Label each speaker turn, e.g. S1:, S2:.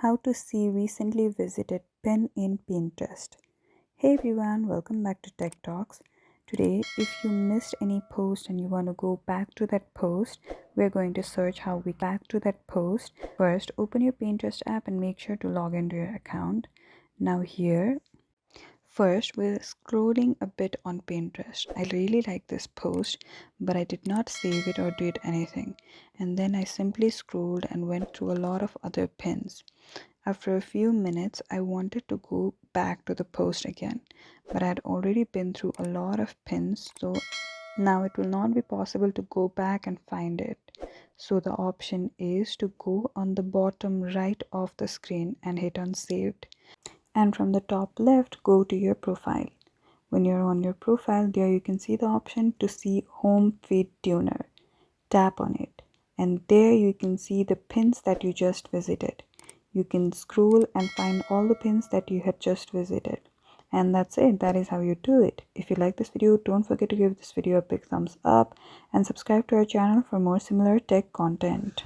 S1: How to see recently visited pin in Pinterest. Hey everyone, welcome back to Tech Talks. Today, if you missed any post and you want to go back to that post, we're going to search how we back to that post. First, open your Pinterest app and make sure to log into your account. Now here, first, we're scrolling a bit on Pinterest. I really like this post, but I did not save it or did anything. And then I simply scrolled and went through a lot of other pins. After a few minutes, I wanted to go back to the post again, but I had already been through a lot of pins, so now it will not be possible to go back and find it. So the option is to go on the bottom right of the screen and hit on saved. And from the top left, go to your profile. When you're on your profile, there you can see the option to see home feed tuner. Tap on it, and there you can see the pins that you just visited. You can scroll and find all the pins that you had just visited. And that's it. That is how you do it. If you like this video, don't forget to give this video a big thumbs up and subscribe to our channel for more similar tech content.